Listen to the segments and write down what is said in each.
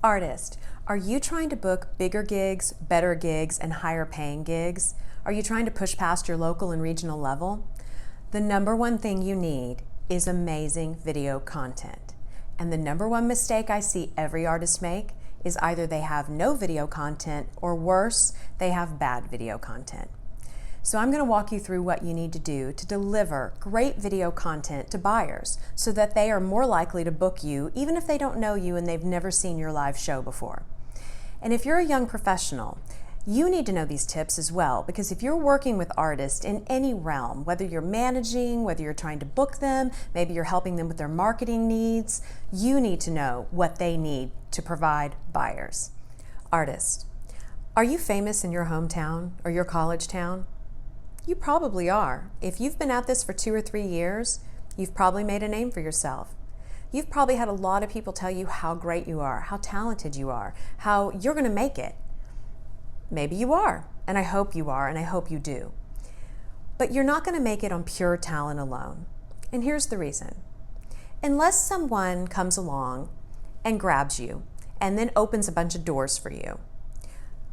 Artist, are you trying to book bigger gigs, better gigs, and higher paying gigs? Are you trying to push past your local and regional level? The number one thing you need is amazing video content. And the number one mistake I see every artist make is either they have no video content or worse, they have bad video content. So I'm going to walk you through what you need to do to deliver great video content to buyers so that they are more likely to book you even if they don't know you and they've never seen your live show before. And if you're a young professional, you need to know these tips as well, because if you're working with artists in any realm, whether you're managing, whether you're trying to book them, maybe you're helping them with their marketing needs, you need to know what they need to provide buyers. Artist, are you famous in your hometown or your college town? You probably are. If you've been at this for 2 or 3 years, you've probably made a name for yourself. You've probably had a lot of people tell you how great you are, how talented you are, how you're going to make it. Maybe you are, and I hope you are, and I hope you do. But you're not going to make it on pure talent alone. And here's the reason. Unless someone comes along and grabs you and then opens a bunch of doors for you,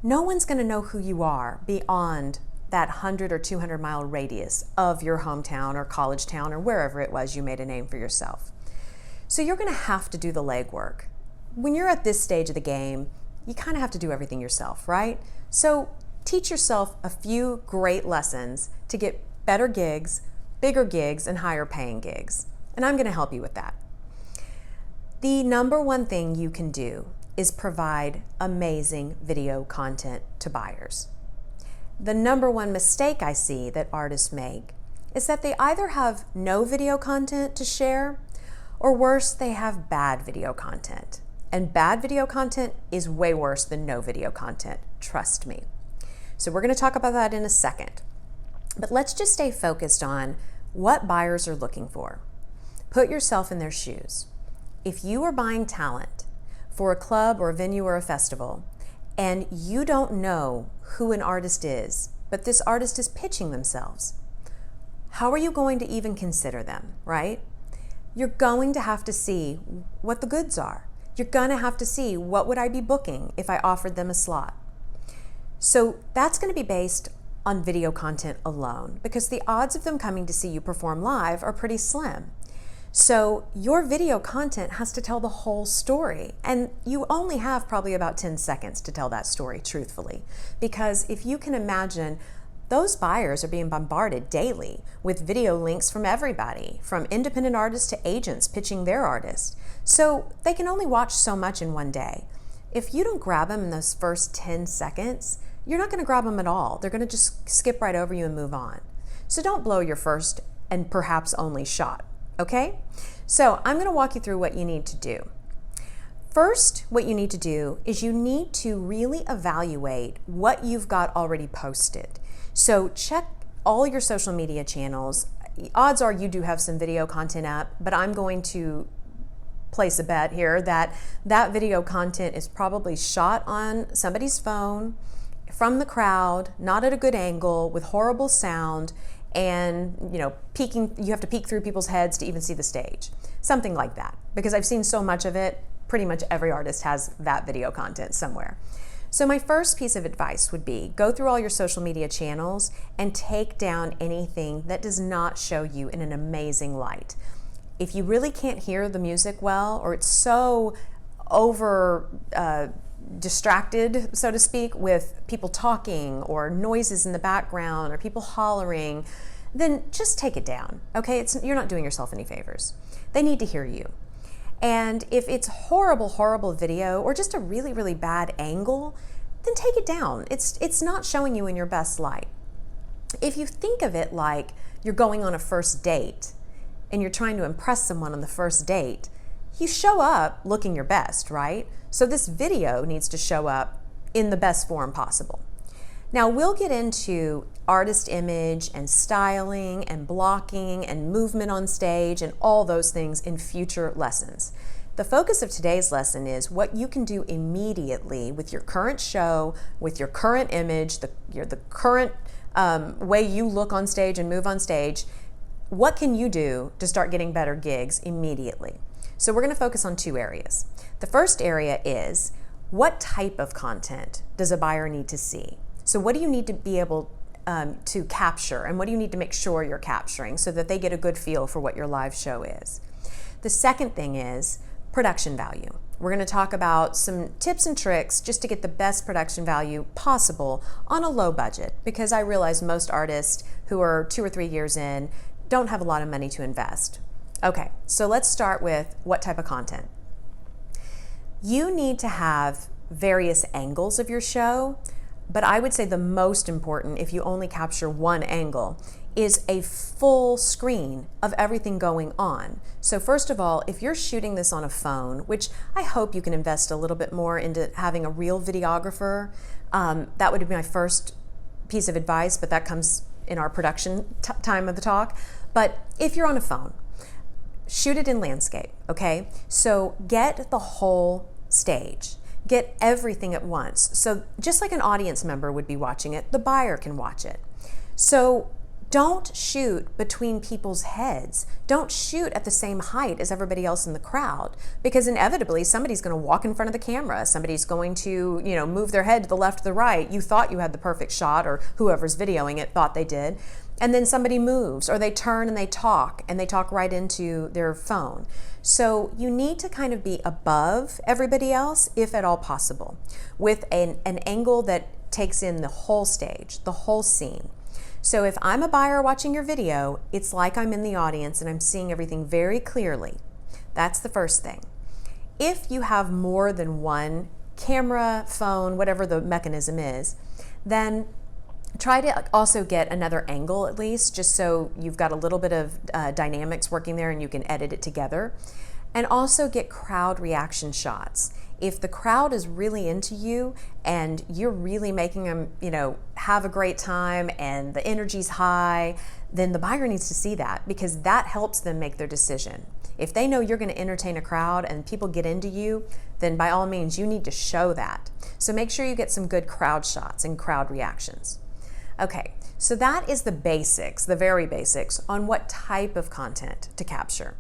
no one's going to know who you are beyond that 100 or 200 mile radius of your hometown or college town or wherever it was you made a name for yourself. So you're going to have to do the legwork. When you're at this stage of the game, you kind of have to do everything yourself, right? So teach yourself a few great lessons to get better gigs, bigger gigs, and higher paying gigs. And I'm going to help you with that. The number one thing you can do is provide amazing video content to buyers. The number one mistake I see that artists make is that they either have no video content to share, or worse, they have bad video content. And bad video content is way worse than no video content, trust me. So we're going to talk about that in a second. But let's just stay focused on what buyers are looking for. Put yourself in their shoes. If you are buying talent for a club or a venue or a festival, and you don't know who an artist is, but this artist is pitching themselves, how are you going to even consider them, right? You're going to have to see what the goods are. You're going to have to see what would I be booking if I offered them a slot. So that's going to be based on video content alone, because the odds of them coming to see you perform live are pretty slim. So your video content has to tell the whole story, and you only have probably about 10 seconds to tell that story truthfully, because if you can imagine, those buyers are being bombarded daily with video links from everybody, from independent artists to agents pitching their artists. So they can only watch so much in one day. If you don't grab them in those first 10 seconds, you're not going to grab them at all. They're going to just skip right over you and move on. So don't blow your first and perhaps only shot. Okay? So I'm going to walk you through what you need to do. First, what you need to do is you need to really evaluate what you've got already posted. So check all your social media channels. Odds are you do have some video content up, but I'm going to place a bet here that that video content is probably shot on somebody's phone, from the crowd, not at a good angle, with horrible sound, and you have to peek through people's heads to even see the stage. Something like that. Because I've seen so much of it, pretty much every artist has that video content somewhere. So my first piece of advice would be go through all your social media channels and take down anything that does not show you in an amazing light. If you really can't hear the music well, or it's so over distracted, so to speak, with people talking or noises in the background or people hollering, then just take it down, okay? You're not doing yourself any favors. They need to hear you. And if it's horrible, horrible video or just a really, really bad angle, then take it down. It's not showing you in your best light. If you think of it like you're going on a first date and you're trying to impress someone on the first date, you show up looking your best, right? So this video needs to show up in the best form possible. Now we'll get into artist image and styling and blocking and movement on stage and all those things in future lessons. The focus of today's lesson is what you can do immediately with your current show, with your current image, the current way you look on stage and move on stage. What can you do to start getting better gigs immediately? So we're going to focus on two areas. The first area is what type of content does a buyer need to see? So what do you need to be able to capture, and what do you need to make sure you're capturing so that they get a good feel for what your live show is? The second thing is production value. We're going to talk about some tips and tricks just to get the best production value possible on a low budget, because I realize most artists who are 2 or 3 years in don't have a lot of money to invest. Okay, so let's start with what type of content. You need to have various angles of your show, but I would say the most important, if you only capture one angle, is a full screen of everything going on. So first of all, if you're shooting this on a phone, which I hope you can invest a little bit more into having a real videographer, that would be my first piece of advice, but that comes in our production time of the talk. But if you're on a phone, shoot it in landscape, okay? So get the whole stage. Get everything at once. So just like an audience member would be watching it, the buyer can watch it. So don't shoot between people's heads. Don't shoot at the same height as everybody else in the crowd, because inevitably somebody's going to walk in front of the camera. Somebody's going to, move their head to the left or the right. You thought you had the perfect shot, or whoever's videoing it thought they did. And then somebody moves, or they turn and they talk right into their phone. So you need to kind of be above everybody else, if at all possible, with an angle that takes in the whole stage, the whole scene. So if I'm a buyer watching your video, it's like I'm in the audience and I'm seeing everything very clearly. That's the first thing. If you have more than one camera, phone, whatever the mechanism is, then try to also get another angle at least, just so you've got a little bit of dynamics working there and you can edit it together. And also get crowd reaction shots. If the crowd is really into you and you're really making them, have a great time and the energy's high, then the buyer needs to see that, because that helps them make their decision. If they know you're going to entertain a crowd and people get into you, then by all means you need to show that. So make sure you get some good crowd shots and crowd reactions. Okay, so that is the basics, the very basics, on what type of content to capture.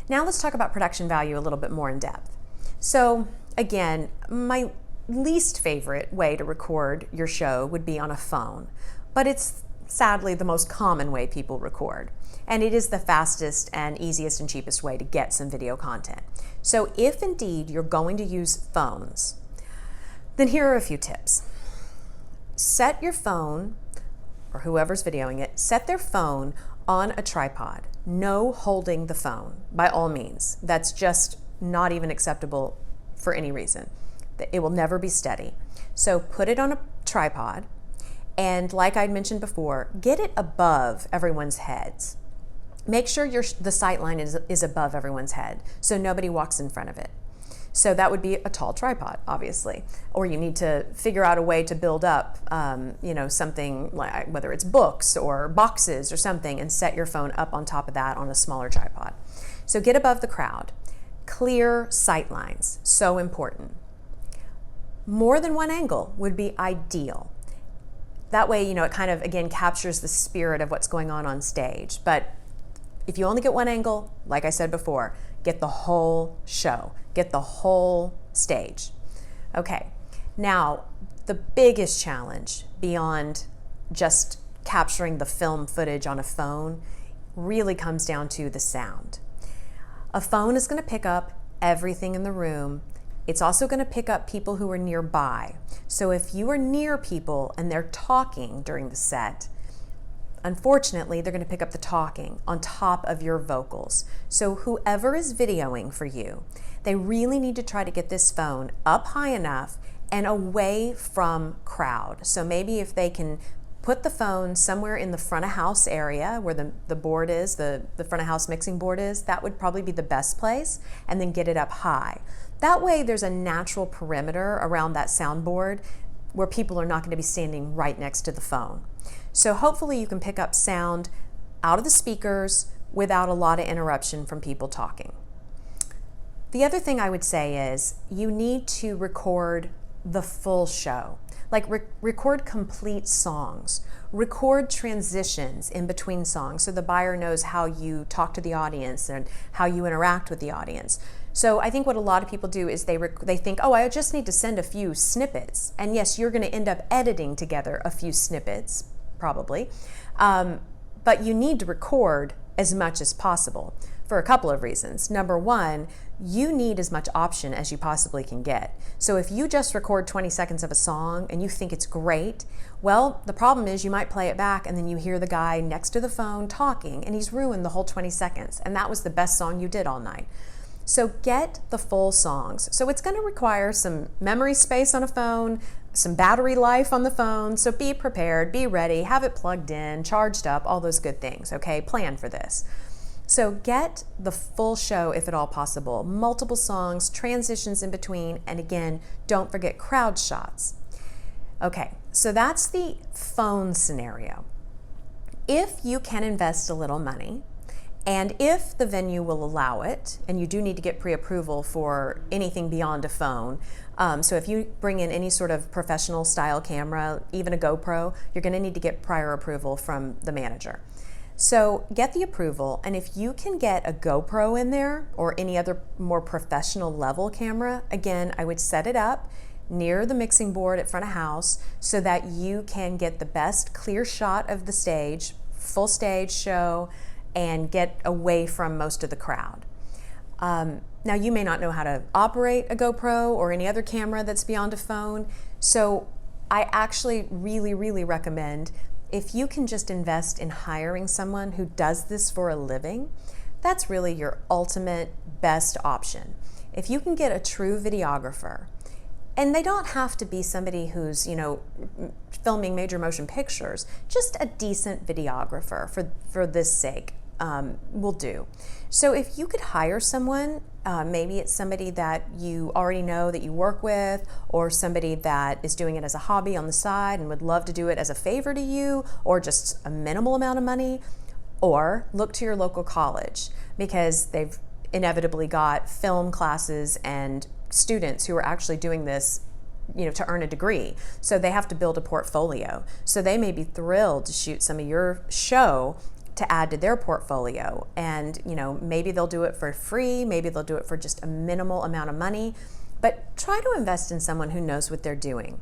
Now let's talk about production value a little bit more in depth. So again, my least favorite way to record your show would be on a phone, but it's sadly the most common way people record. And it is the fastest and easiest and cheapest way to get some video content. So if indeed you're going to use phones, then here are a few tips. Set your phone, or whoever's videoing it, set their phone on a tripod. No holding the phone, by all means. That's just not even acceptable for any reason. It will never be steady. So put it on a tripod, and like I mentioned before, get it above everyone's heads. Make sure the sight line is above everyone's head so nobody walks in front of it. So that would be a tall tripod, obviously. Or you need to figure out a way to build up, something like, whether it's books or boxes or something, and set your phone up on top of that on a smaller tripod. So get above the crowd. Clear sight lines, so important. More than one angle would be ideal. That way, it kind of, again, captures the spirit of what's going on stage. But if you only get one angle, like I said before, get the whole show, get the whole stage. Okay, now the biggest challenge beyond just capturing the film footage on a phone really comes down to the sound. A phone is going to pick up everything in the room. It's also going to pick up people who are nearby. So if you are near people and they're talking during the set, unfortunately, they're going to pick up the talking on top of your vocals. So whoever is videoing for you, they really need to try to get this phone up high enough and away from crowd. So maybe if they can put the phone somewhere in the front of house area where the board is, the front of house mixing board is, that would probably be the best place, and then get it up high. That way there's a natural perimeter around that soundboard where people are not going to be standing right next to the phone. So hopefully you can pick up sound out of the speakers without a lot of interruption from people talking. The other thing I would say is you need to record the full show. Like record complete songs, record transitions in between songs so the buyer knows how you talk to the audience and how you interact with the audience. So I think what a lot of people do is they think, oh, I just need to send a few snippets. And yes, you're going to end up editing together a few snippets, probably. But you need to record as much as possible for a couple of reasons. Number one, you need as much option as you possibly can get. So if you just record 20 seconds of a song and you think it's great, well, the problem is you might play it back and then you hear the guy next to the phone talking and he's ruined the whole 20 seconds. And that was the best song you did all night. So get the full songs. So it's going to require some memory space on a phone, some battery life on the phone. So be prepared, be ready, have it plugged in, charged up, all those good things, okay? Plan for this. So get the full show if at all possible. Multiple songs, transitions in between, and again, don't forget crowd shots. Okay, so that's the phone scenario. If you can invest a little money, and if the venue will allow it, and you do need to get pre-approval for anything beyond a phone, so if you bring in any sort of professional style camera, even a GoPro, you're going to need to get prior approval from the manager. So get the approval, and if you can get a GoPro in there or any other more professional level camera, again, I would set it up near the mixing board at front of house so that you can get the best clear shot of the stage, full stage show, and get away from most of the crowd. Now, you may not know how to operate a GoPro or any other camera that's beyond a phone, so I actually really, really recommend if you can just invest in hiring someone who does this for a living. That's really your ultimate best option. If you can get a true videographer, and they don't have to be somebody who's, filming major motion pictures, just a decent videographer for this sake will do. So if you could hire someone, maybe it's somebody that you already know that you work with, or somebody that is doing it as a hobby on the side and would love to do it as a favor to you, or just a minimal amount of money, or look to your local college because they've inevitably got film classes and students who are actually doing this to earn a degree. So they have to build a portfolio. So they may be thrilled to shoot some of your show to add to their portfolio. And maybe they'll do it for free, maybe they'll do it for just a minimal amount of money, but try to invest in someone who knows what they're doing.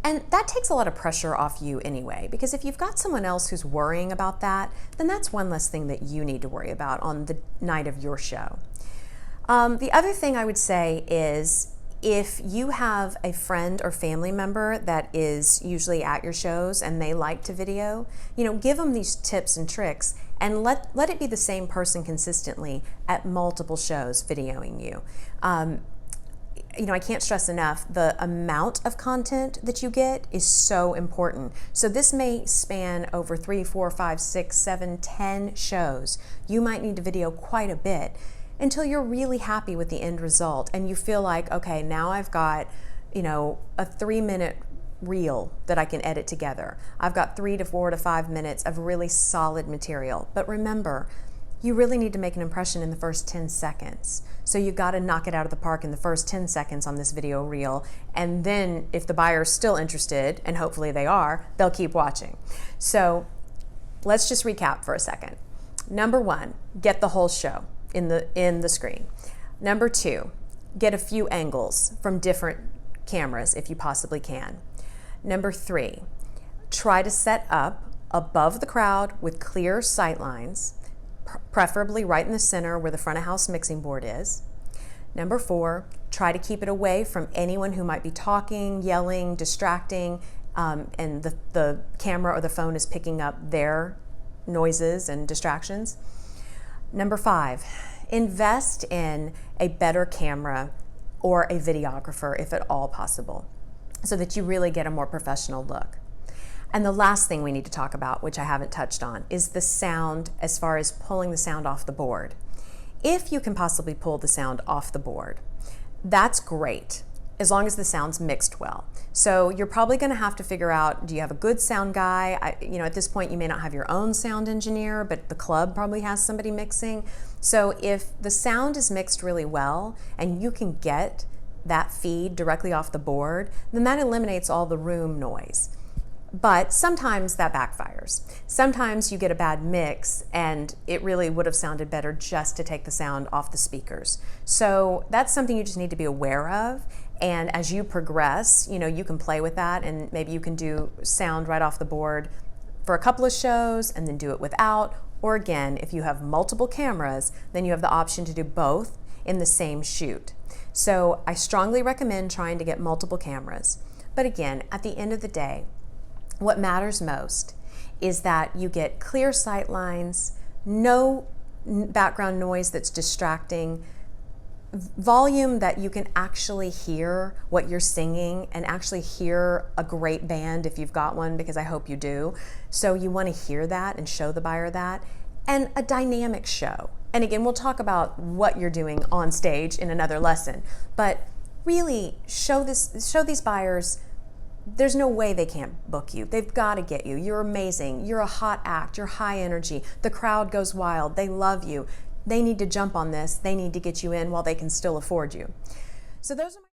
And that takes a lot of pressure off you anyway, because if you've got someone else who's worrying about that, then that's one less thing that you need to worry about on the night of your show. The other thing I would say is, if you have a friend or family member that is usually at your shows and they like to video, give them these tips and tricks and let it be the same person consistently at multiple shows videoing you. I can't stress enough, the amount of content that you get is so important. So this may span over 3, 4, 5, 6, 7, 10 shows. You might need to video quite a bit until you're really happy with the end result and you feel like, okay, now I've got, a 3-minute reel that I can edit together. I've got 3 to 4 to 5 minutes of really solid material. But remember, you really need to make an impression in the first 10 seconds. So you've got to knock it out of the park in the first 10 seconds on this video reel. And then if the buyer's still interested, and hopefully they are, they'll keep watching. So let's just recap for a second. Number 1, get the whole show in the screen. Number 2, get a few angles from different cameras if you possibly can. Number 3, try to set up above the crowd with clear sight lines, preferably right in the center where the front of house mixing board is. Number 4, try to keep it away from anyone who might be talking, yelling, distracting, and the camera or the phone is picking up their noises and distractions. Number 5, invest in a better camera or a videographer if at all possible, so that you really get a more professional look. And the last thing we need to talk about, which I haven't touched on, is the sound, as far as pulling the sound off the board. If you can possibly pull the sound off the board, that's great, as long as the sound's mixed well. So you're probably going to have to figure out, do you have a good sound guy? At this point you may not have your own sound engineer, but the club probably has somebody mixing. So if the sound is mixed really well and you can get that feed directly off the board, then that eliminates all the room noise. But sometimes that backfires. Sometimes you get a bad mix and it really would have sounded better just to take the sound off the speakers. So that's something you just need to be aware of. And as you progress, you can play with that, and maybe you can do sound right off the board for a couple of shows and then do it without. Or again, if you have multiple cameras, then you have the option to do both in the same shoot. So I strongly recommend trying to get multiple cameras. But again, at the end of the day, what matters most is that you get clear sight lines, no background noise that's distracting, volume that you can actually hear what you're singing and actually hear a great band if you've got one, because I hope you do. So you want to hear that and show the buyer that, and a dynamic show. And again, we'll talk about what you're doing on stage in another lesson, but really show these buyers there's no way they can't book you. They've got to get you. You're amazing. You're a hot act. You're high energy. The crowd goes wild. They love you. They need to jump on this. They need to get you in while they can still afford you. So those are my